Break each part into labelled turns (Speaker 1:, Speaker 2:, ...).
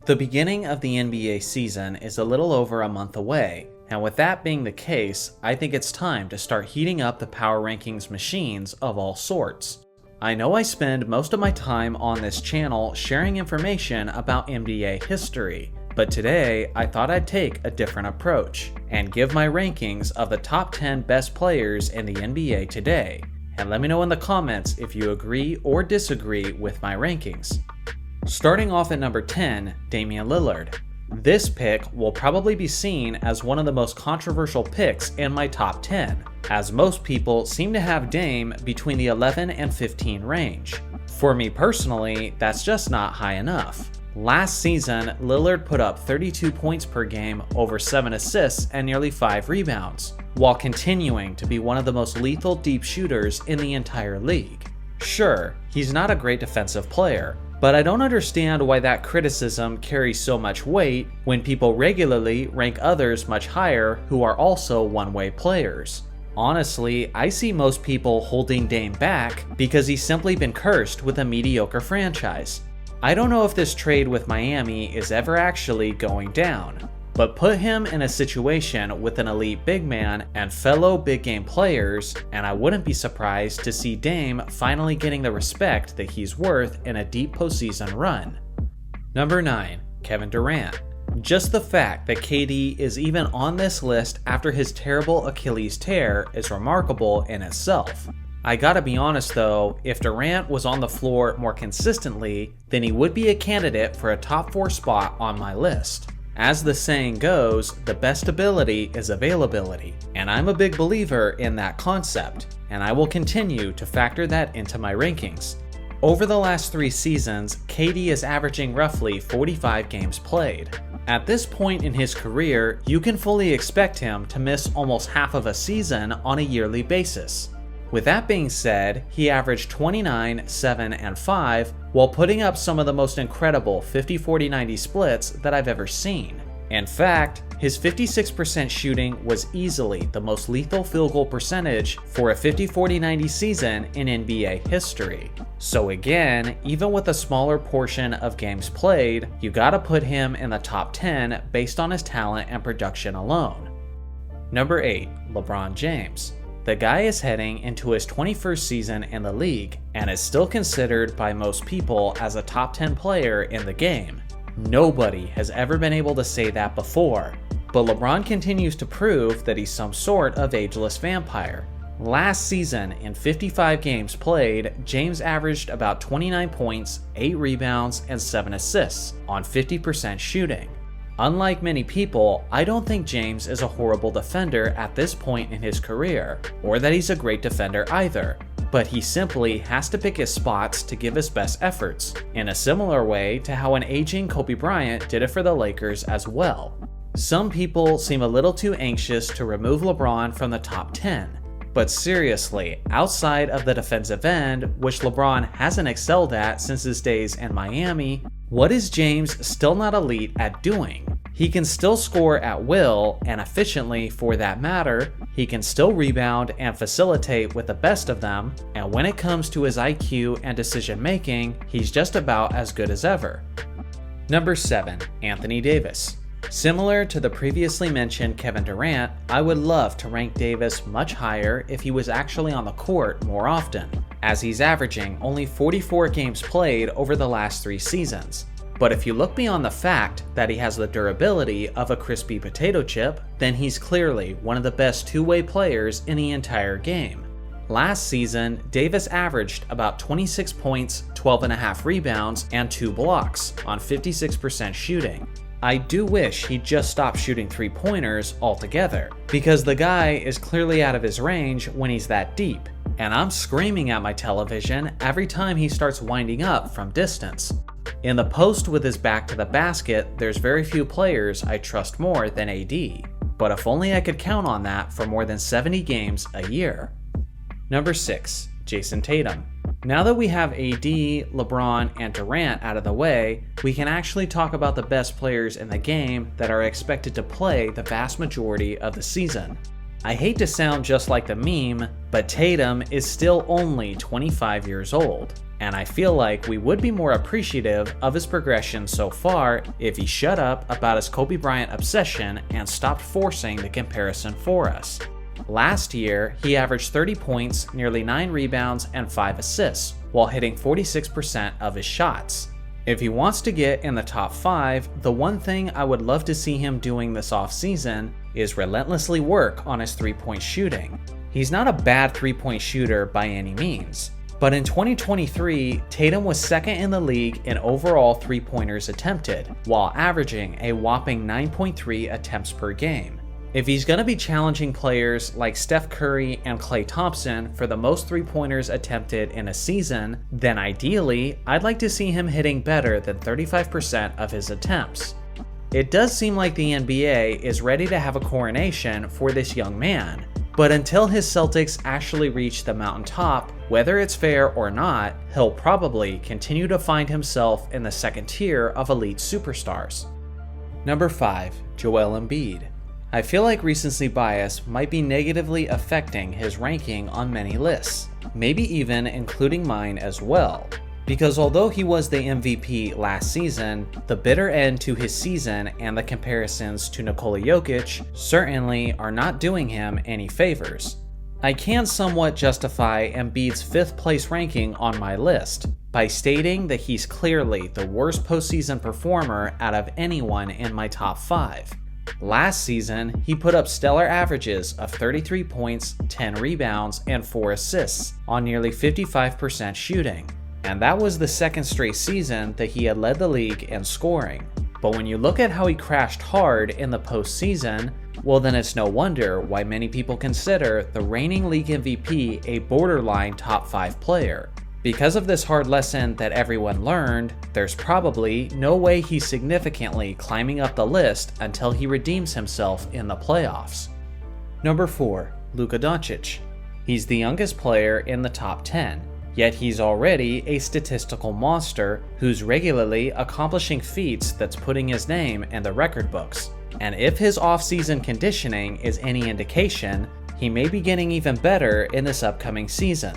Speaker 1: The beginning of the NBA season is a little over a month away, and with that being the case, I think it's time to start heating up the power rankings machines of all sorts. I know I spend most of my time on this channel sharing information about NBA history, but today I thought I'd take a different approach and give my rankings of the top 10 best players in the NBA today, and let me know in the comments if you agree or disagree with my rankings. Starting off at number 10, Damian Lillard. This pick will probably be seen as one of the most controversial picks in my top 10, as most people seem to have Dame between the 11 and 15 range. For me personally, that's just not high enough. Last season, Lillard put up 32 points per game, over 7 assists, and nearly 5 rebounds, while continuing to be one of the most lethal deep shooters in the entire league. Sure, he's not a great defensive player, but I don't understand why that criticism carries so much weight when people regularly rank others much higher who are also one-way players. Honestly, I see most people holding Dame back because he's simply been cursed with a mediocre franchise. I don't know if this trade with Miami is ever actually going down, but put him in a situation with an elite big man and fellow big game players, and I wouldn't be surprised to see Dame finally getting the respect that he's worth in a deep postseason run. Number 9, Kevin Durant. Just the fact that KD is even on this list after his terrible Achilles tear is remarkable in itself. I gotta be honest though, if Durant was on the floor more consistently, then he would be a candidate for a top 4 spot on my list. As the saying goes, the best ability is availability, and I'm a big believer in that concept, and I will continue to factor that into my rankings. Over the last 3 seasons, KD is averaging roughly 45 games played. At this point in his career, you can fully expect him to miss almost half of a season on a yearly basis. With that being said, he averaged 29, 7, and 5 while putting up some of the most incredible 50-40-90 splits that I've ever seen. In fact, his 56% shooting was easily the most lethal field goal percentage for a 50-40-90 season in NBA history. So again, even with a smaller portion of games played, you gotta put him in the top 10 based on his talent and production alone. Number 8, LeBron James. The guy is heading into his 21st season in the league and is still considered by most people as a top 10 player in the game. Nobody has ever been able to say that before, but LeBron continues to prove that he's some sort of ageless vampire. Last season, in 55 games played, James averaged about 29 points, 8 rebounds, and 7 assists on 50% shooting. Unlike many people, I don't think James is a horrible defender at this point in his career, or that he's a great defender either, but he simply has to pick his spots to give his best efforts, in a similar way to how an aging Kobe Bryant did it for the Lakers as well. Some people seem a little too anxious to remove LeBron from the top 10, but seriously, outside of the defensive end, which LeBron hasn't excelled at since his days in Miami, what is James still not elite at doing? He can still score at will, and efficiently for that matter. He can still rebound and facilitate with the best of them, and when it comes to his IQ and decision making, he's just about as good as ever. Number 7, Anthony Davis. Similar to the previously mentioned Kevin Durant, I would love to rank Davis much higher if he was actually on the court more often, as he's averaging only 44 games played over the last 3 seasons. But if you look beyond the fact that he has the durability of a crispy potato chip, then he's clearly one of the best two-way players in the entire game. Last season, Davis averaged about 26 points, 12.5 rebounds, and 2 blocks on 56% shooting. I do wish he'd just stop shooting 3-pointers altogether, because the guy is clearly out of his range when he's that deep, and I'm screaming at my television every time he starts winding up from distance. In the post with his back to the basket, there's very few players I trust more than AD, but if only I could count on that for more than 70 games a year. Number 6, Jayson Tatum. Now that we have AD, LeBron, and Durant out of the way, we can actually talk about the best players in the game that are expected to play the vast majority of the season. I hate to sound just like the meme, but Tatum is still only 25 years old. and I feel like we would be more appreciative of his progression so far if he shut up about his Kobe Bryant obsession and stopped forcing the comparison for us. Last year, he averaged 30 points, nearly 9 rebounds, and 5 assists, while hitting 46% of his shots. If he wants to get in the top 5, the one thing I would love to see him doing this offseason is relentlessly work on his three-point shooting. He's not a bad three-point shooter by any means, but in 2023, Tatum was second in the league in overall three-pointers attempted, while averaging a whopping 9.3 attempts per game. If he's going to be challenging players like Steph Curry and Klay Thompson for the most three-pointers attempted in a season, then ideally, I'd like to see him hitting better than 35% of his attempts. It does seem like the NBA is ready to have a coronation for this young man, but until his Celtics actually reach the mountaintop, whether it's fair or not, he'll probably continue to find himself in the second tier of elite superstars. Number 5. Joel Embiid. I feel like recency bias might be negatively affecting his ranking on many lists, maybe even including mine as well. Because although he was the MVP last season, the bitter end to his season and the comparisons to Nikola Jokic certainly are not doing him any favors. I can somewhat justify Embiid's 5th place ranking on my list by stating that he's clearly the worst postseason performer out of anyone in my top 5. Last season, he put up stellar averages of 33 points, 10 rebounds, and 4 assists on nearly 55% shooting. And that was the second straight season that he had led the league in scoring. But when you look at how he crashed hard in the postseason, well then it's no wonder why many people consider the reigning league MVP a borderline top 5 player. Because of this hard lesson that everyone learned, there's probably no way he's significantly climbing up the list until he redeems himself in the playoffs. Number 4. Luka Doncic. He's the youngest player in the top 10, yet he's already a statistical monster who's regularly accomplishing feats that's putting his name in the record books. And if his off-season conditioning is any indication, he may be getting even better in this upcoming season.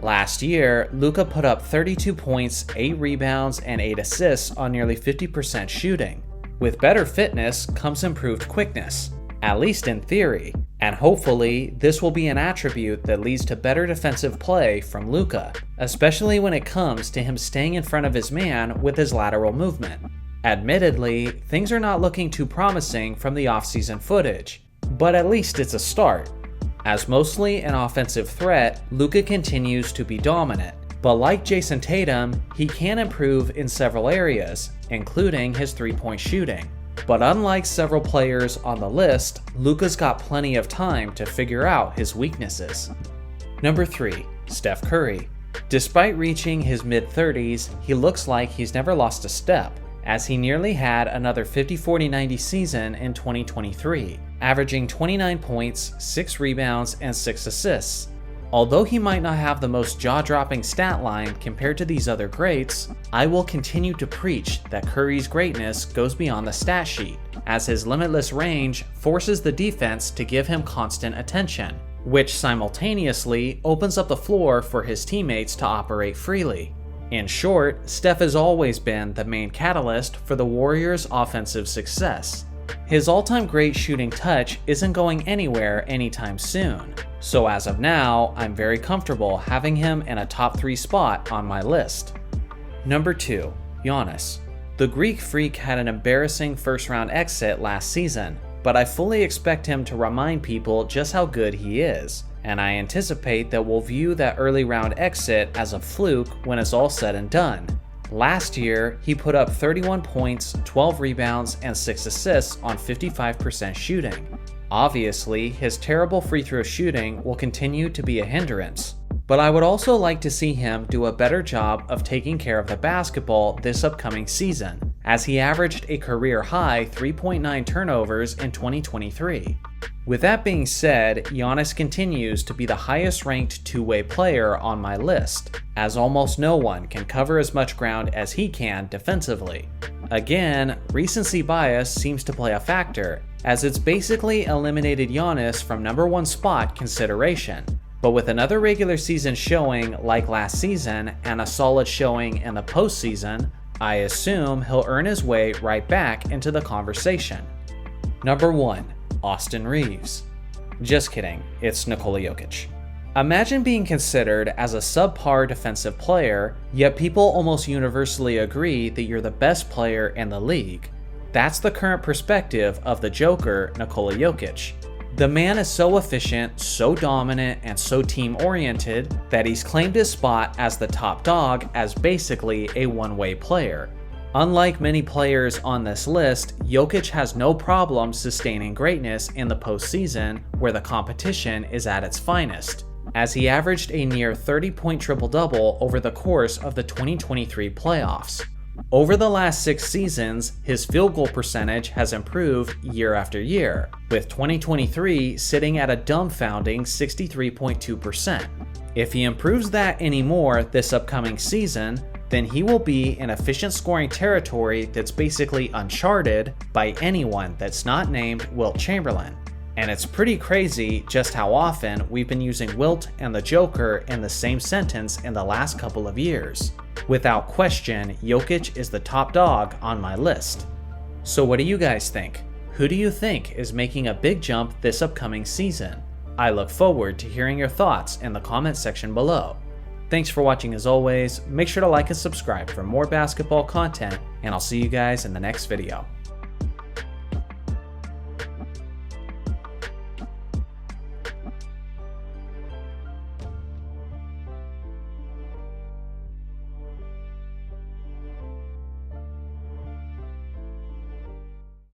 Speaker 1: Last year, Luka put up 32 points, 8 rebounds, and 8 assists on nearly 50% shooting. With better fitness comes improved quickness, at least in theory, and hopefully this will be an attribute that leads to better defensive play from Luka, especially when it comes to him staying in front of his man with his lateral movement. Admittedly, things are not looking too promising from the offseason footage, but at least it's a start. As mostly an offensive threat, Luka continues to be dominant, but like Jayson Tatum, he can improve in several areas, including his three-point shooting. But unlike several players on the list, Luka's got plenty of time to figure out his weaknesses. Number 3. Steph Curry. Despite reaching his mid-30s, he looks like he's never lost a step, as he nearly had another 50-40-90 season in 2023, averaging 29 points, 6 rebounds, and 6 assists. Although he might not have the most jaw-dropping stat line compared to these other greats, I will continue to preach that Curry's greatness goes beyond the stat sheet, as his limitless range forces the defense to give him constant attention, which simultaneously opens up the floor for his teammates to operate freely. In short, Steph has always been the main catalyst for the Warriors' offensive success. His all-time great shooting touch isn't going anywhere anytime soon, so as of now, I'm very comfortable having him in a top 3 spot on my list. Number 2. Giannis. The Greek Freak had an embarrassing first-round exit last season, but I fully expect him to remind people just how good he is, and I anticipate that we'll view that early round exit as a fluke when it's all said and done. Last year, he put up 31 points, 12 rebounds, and 6 assists on 55% shooting. Obviously, his terrible free throw shooting will continue to be a hindrance, but I would also like to see him do a better job of taking care of the basketball this upcoming season, as he averaged a career-high 3.9 turnovers in 2023. With that being said, Giannis continues to be the highest-ranked two-way player on my list, as almost no one can cover as much ground as he can defensively. Again, recency bias seems to play a factor, as it's basically eliminated Giannis from number 1 spot consideration. But with another regular season showing like last season and a solid showing in the postseason, I assume he'll earn his way right back into the conversation. Number 1. Austin Reeves. Just kidding, it's Nikola Jokic. Imagine being considered as a subpar defensive player, yet people almost universally agree that you're the best player in the league. That's the current perspective of the Joker, Nikola Jokic. The man is so efficient, so dominant, and so team-oriented that he's claimed his spot as the top dog as basically a one-way player. Unlike many players on this list, Jokic has no problem sustaining greatness in the postseason where the competition is at its finest, as he averaged a near 30-point triple-double over the course of the 2023 playoffs. Over the last 6 seasons, his field goal percentage has improved year after year, with 2023 sitting at a dumbfounding 63.2%. If he improves that anymore this upcoming season, then he will be in efficient scoring territory that's basically uncharted by anyone that's not named Wilt Chamberlain. And it's pretty crazy just how often we've been using Wilt and the Joker in the same sentence in the last couple of years. Without question, Jokic is the top dog on my list. So what do you guys think? Who do you think is making a big jump this upcoming season? I look forward to hearing your thoughts in the comment section below. Thanks for watching as always, make sure to like and subscribe for more basketball content, and I'll see you guys in the next video.